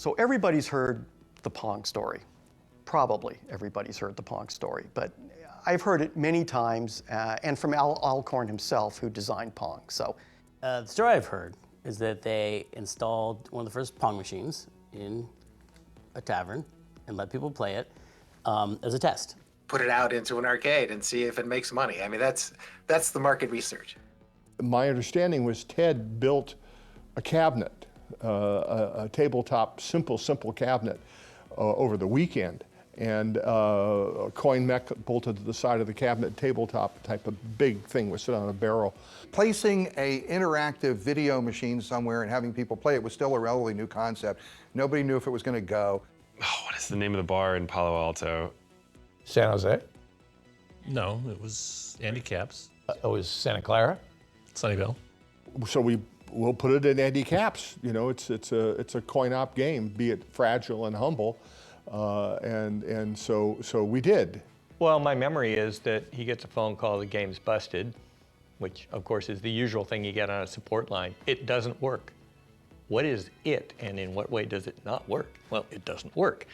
So everybody's heard the Pong story. Probably everybody's heard the Pong story, but I've heard it many times, and from Al Alcorn himself, who designed Pong. So, the story I've heard is that they installed one of the first Pong machines in a tavern and let people play it as a test. Put it out into an arcade and see if it makes money. I mean, that's the market research. My understanding was Ted built a cabinet, a tabletop, simple cabinet over the weekend. And a coin mech bolted to the side of the cabinet, tabletop type of big thing was sit on a barrel. Placing a interactive video machine somewhere and having people play it was still a relatively new concept. Nobody knew if it was going to go. Oh, what is the name of the bar in Palo Alto? San Jose? No, it was Andy Capp's. It was Santa Clara? Sunnyvale. So we'll put it in Andy Capp's. You know, it's a coin-op game, be it fragile and humble. And so we did. Well, my memory is that he gets a phone call, the game's busted, which of course is the usual thing you get on a support line. It doesn't work. What is it, and in what way does it not work? Well, it doesn't work.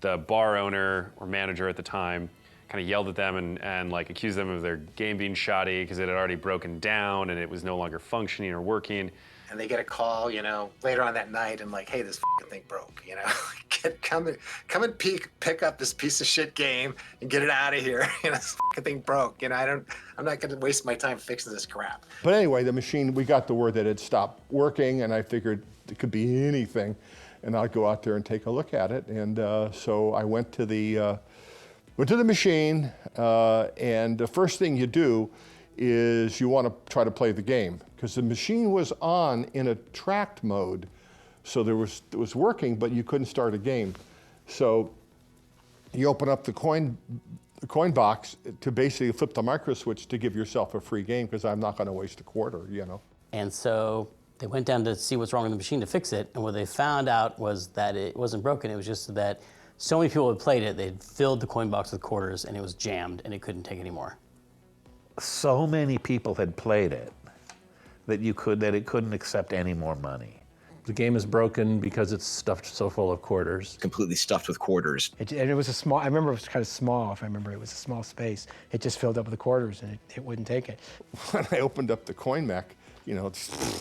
The bar owner or manager at the time kind of yelled at them and like accused them of their game being shoddy because it had already broken down and it was no longer functioning or working. And they get a call, you know, later on that night and like, hey, this f***ing thing broke, you know. Come and pick up this piece of shit game and get it out of here. You know, this f***ing thing broke. You know, I'm not gonna waste my time fixing this crap. But anyway, the machine, we got the word that it stopped working, and I figured it could be anything, and I'd go out there and take a look at it. And so I went to the machine, and the first thing you do is you want to try to play the game, because the machine was on in a tracked mode. So it was working, but you couldn't start a game. So you open up the coin box to basically flip the micro switch to give yourself a free game, because I'm not going to waste a quarter, you know. And so they went down to see what's wrong with the machine to fix it, and what they found out was that it wasn't broken, it was just that so many people had played it, they'd filled the coin box with quarters, and it was jammed, and it couldn't take any more. So many people had played it that it couldn't accept any more money. The game is broken because it's stuffed so full of quarters. Completely stuffed with quarters. And it was a small, I remember it was kind of small, if I remember, it was a small space. It just filled up with the quarters and it wouldn't take it. When I opened up the coin mech, you know,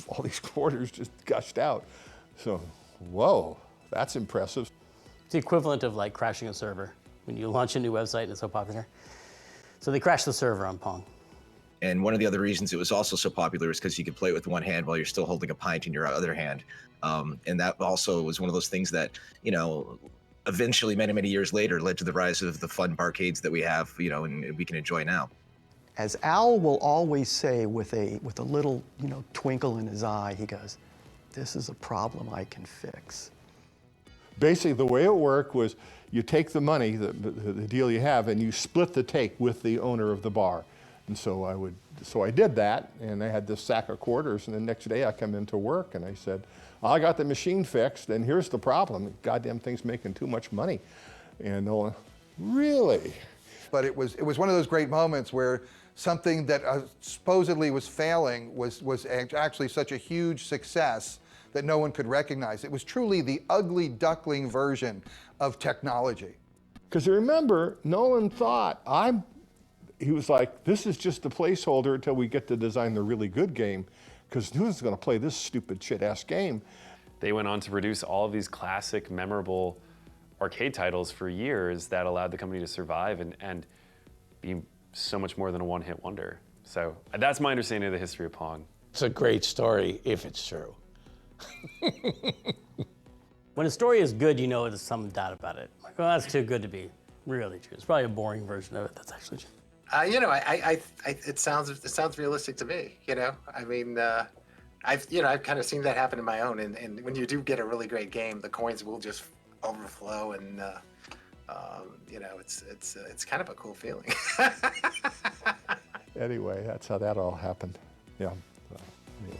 all these quarters just gushed out. So, whoa, that's impressive. It's the equivalent of like crashing a server when you launch a new website and it's so popular. So they crashed the server on Pong. And one of the other reasons it was also so popular is because you could play it with one hand while you're still holding a pint in your other hand. And that also was one of those things that, you know, eventually many years later led to the rise of the fun barcades that we have, you know, and we can enjoy now. as Al will always say with a little, you know, twinkle in his eye, he goes, "This is a problem I can fix." Basically, the way it worked was you take the money, the deal you have, and you split the take with the owner of the bar. And so I did that, and I had this sack of quarters, and the next day I come into work and I said, I got the machine fixed, and here's the problem. Goddamn thing's making too much money. And they'll, really? But it was one of those great moments where something that supposedly was failing was actually such a huge success that no one could recognize. It was truly the ugly duckling version of technology. Because remember, Nolan thought, he was like, this is just a placeholder until we get to design the really good game, because who's gonna play this stupid shit-ass game? They went on to produce all of these classic, memorable arcade titles for years that allowed the company to survive and be so much more than a one-hit wonder. So that's my understanding of the history of Pong. It's a great story, if it's true. When a story is good, you know there's some doubt about it. Like, oh, that's too good to be really true. It's probably a boring version of it that's actually true. You know, it sounds realistic to me. You know, I mean, I've kind of seen that happen in my own. And when you do get a really great game, the coins will just overflow, and you know, it's kind of a cool feeling. Anyway, that's how that all happened. Yeah. Anyway.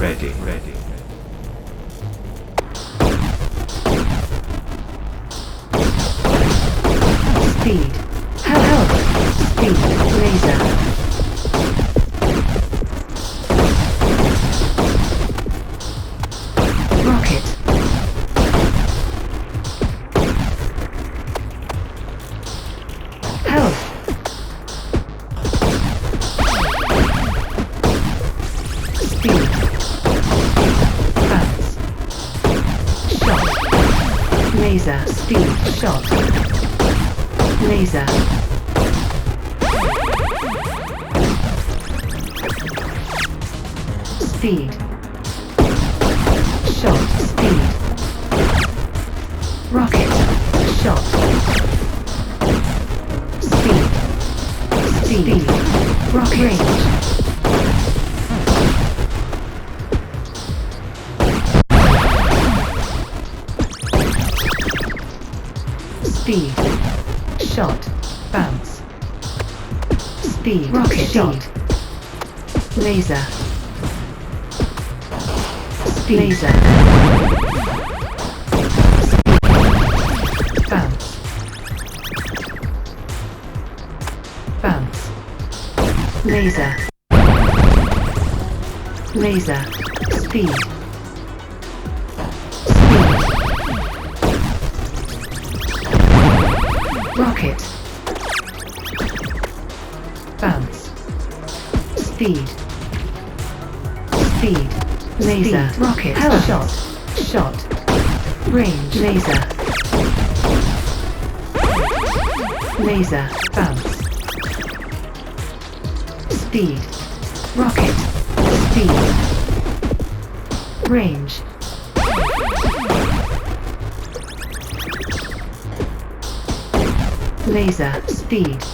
Ready. Ready. Speed. Help. Speed. Laser. Rocket. Help. Speed. Bounce. Shot. Laser. Speed. Shot. Laser. Speed. Shot. Speed. Rocket. Shot. Speed. Speed. Rocket. Range. Speed. Shot. Bounce. Speed. Rocket. Shot. Laser. Speed. Laser. Bounce. Bounce. Laser. Laser. Speed. Rocket. Bounce. Speed. Speed. Laser. Speed. Rocket. Help. Shot. Shot. Range. Laser. Laser. Bounce. Speed. Rocket. Speed. Range. Laser. Speed.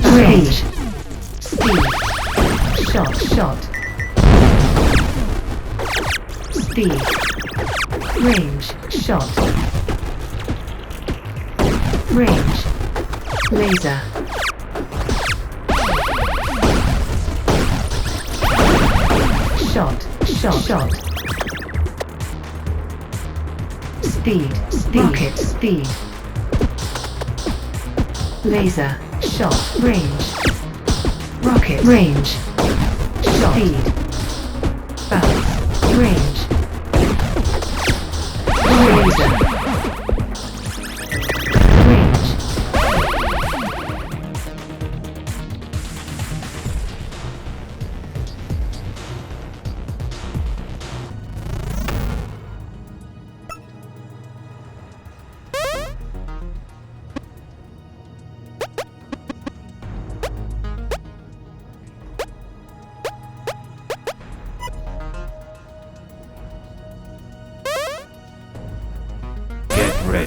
Range. Speed. Shot. Shot. Speed. Range. Shot. Range. Laser. Shot. Shot. Shot. Speed. Speed. Rocket. Speed. Laser. Shot. Range. Rocket. Range. Shot. Speed. Bounce. Range. Laser. Range.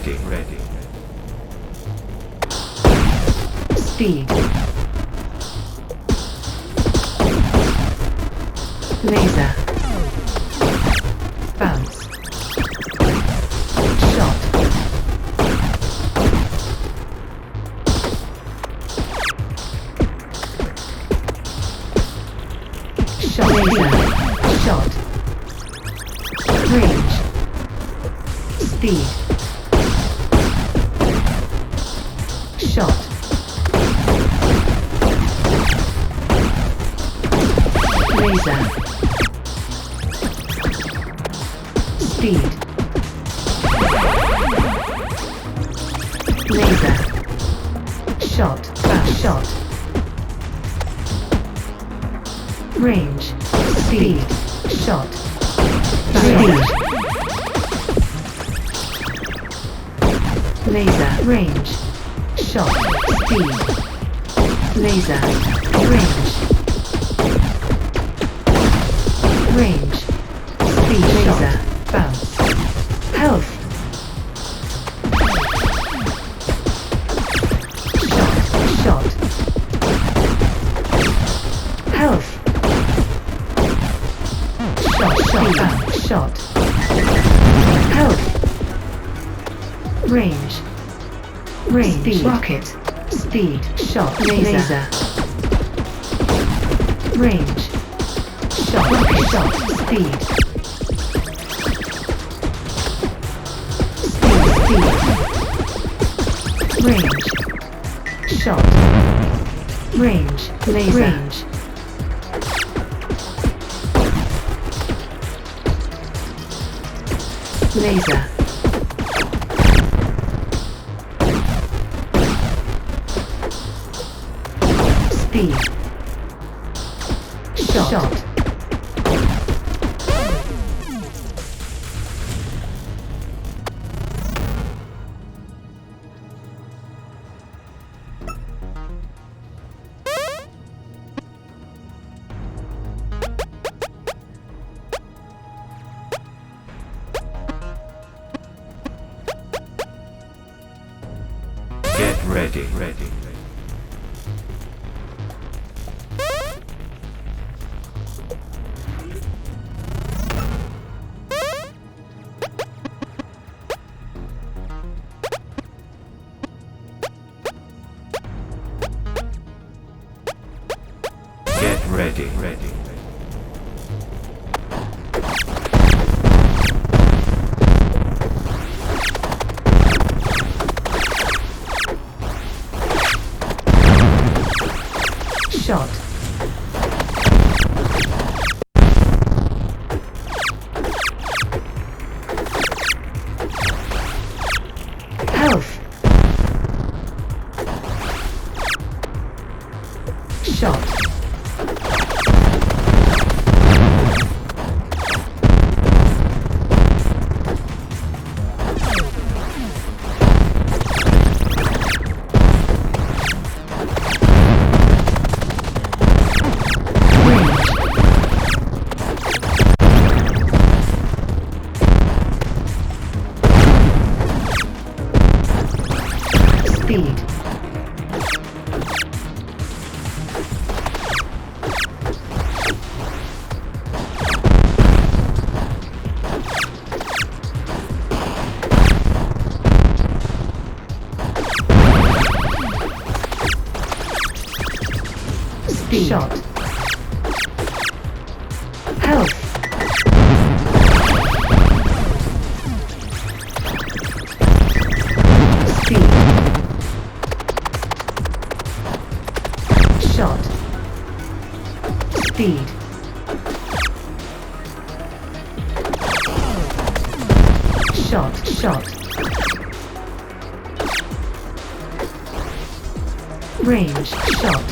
ready. Speed. Laser. Bounce. Shot. Shot. Laser. Shot. Range. Speed. Shot. Laser. Speed. Laser. Shot. Fast shot. Range. Speed. Shot. Speed. Laser. Range. Shot. Speed. Laser. Range. Range. Speed. Laser. Bounce. Health. Shot. Health. Shot. Bounce. Shot. Health. Range. Speed. Rocket. Speed. Shot. Laser. Range. Shot. Rocket. Shot. Speed. Speed. Range. Shot. Range. Laser. Range. Laser. Speed. Shot. Get ready. Get ready. Shot. Health. Shot. Speed. Speed. Shot. Health. Speed. Shot. Speed. Shot. Range. Shot.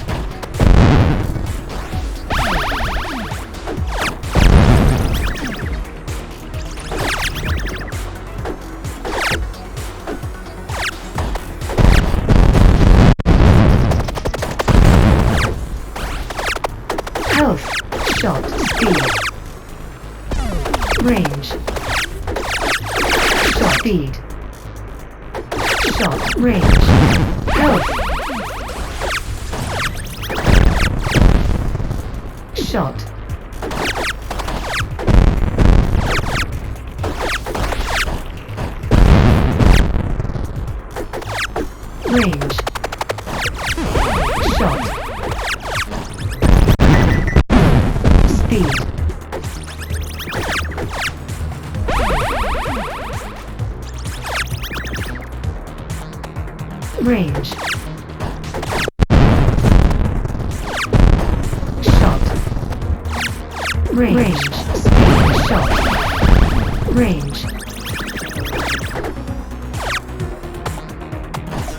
Health. Shot. Speed. Range. Shot. Speed. Shot. Range. Health. Shot. Range. Shot. Speed. Range. Shot. Range. Speed. Shot. Range.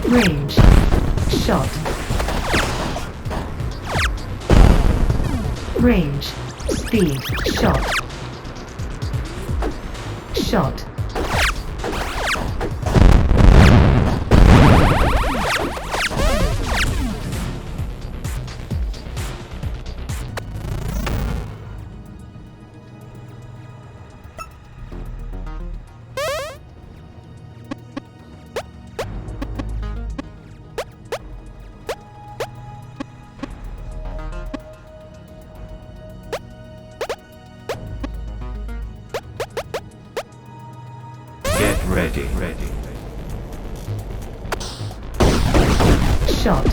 Range. Shot. Range. Speed. Shot. Shot. Get ready. Shot.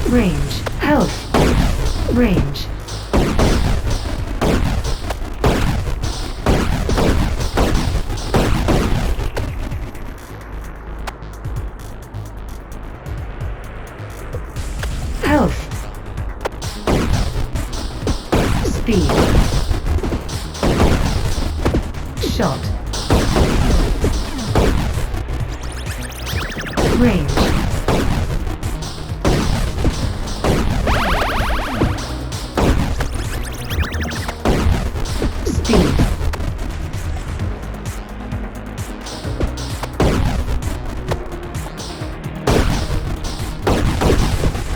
Range. Health. Range. Health. Speed. Shot. Range. Speed.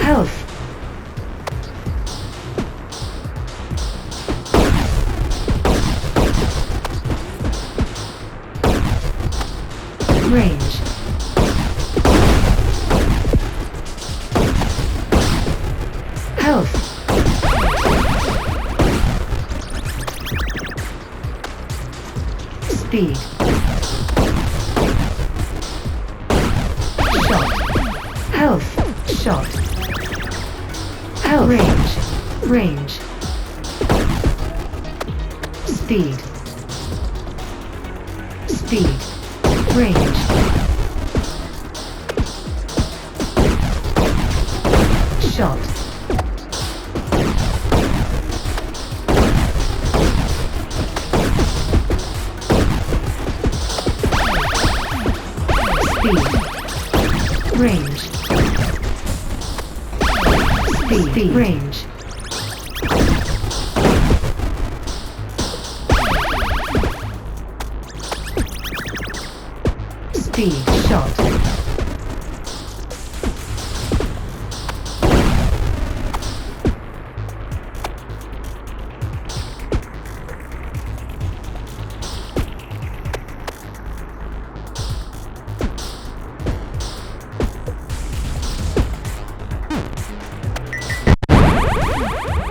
Health. Range. Health. Speed. Shot. Health. Shot. Health. Range. Range. Speed. Speed. Range. Shot. Speed. Range. Speed. Range. Speed. Shot.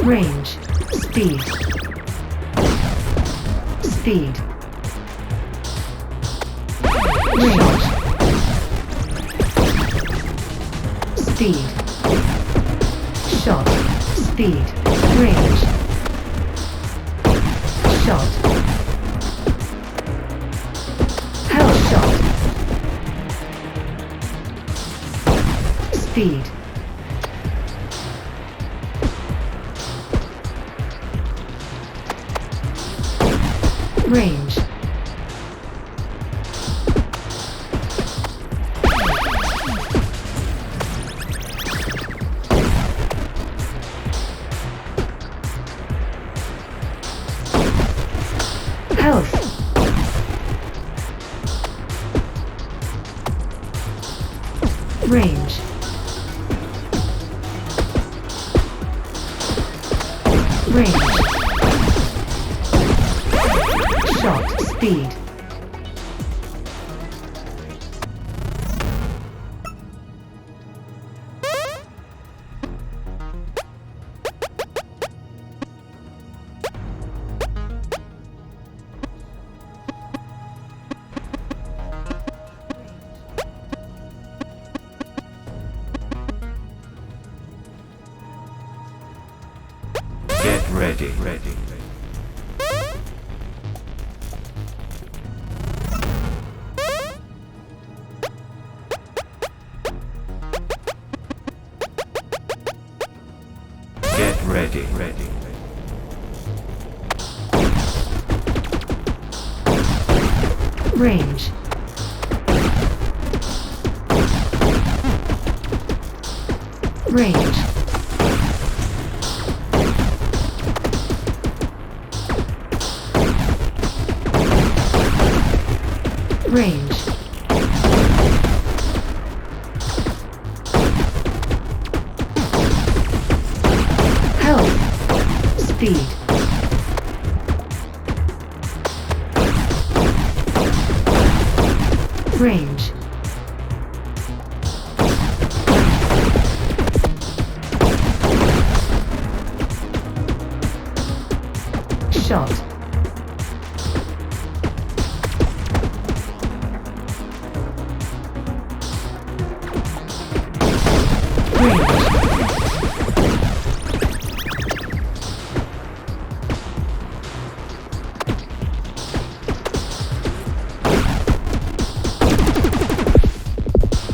Range. Speed. Speed. Range. Speed. Shot. Speed. Range. Shot. Health. Shot. Speed. Range. Health. Range. Range. Shot. Speed. Get ready. Get ready. Range. Range. Range. Health. Speed. Range. Shot.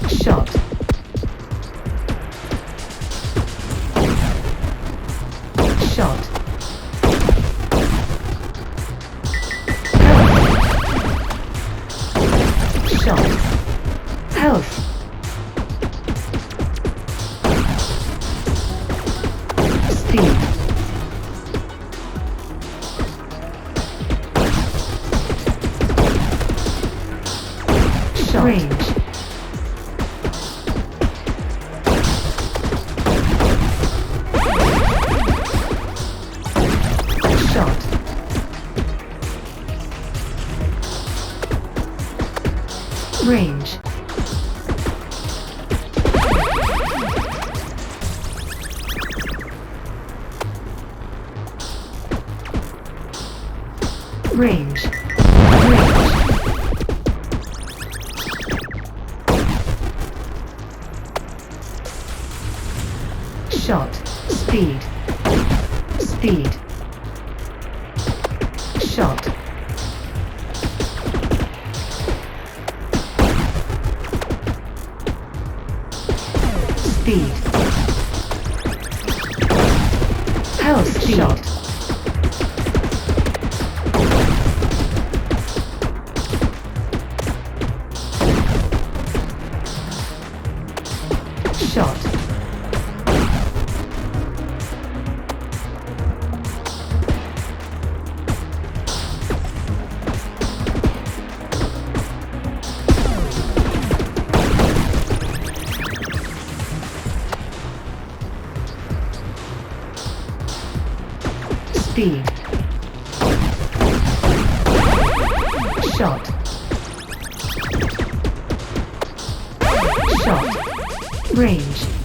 Shot. Shot. Shot. Health. Speed. Shot. Range. Shot. Range. Range. Range. Shot. Speed. Speed. Shot. Speed. Health. Shot. Shot. Speed. Shot. Shot. Range.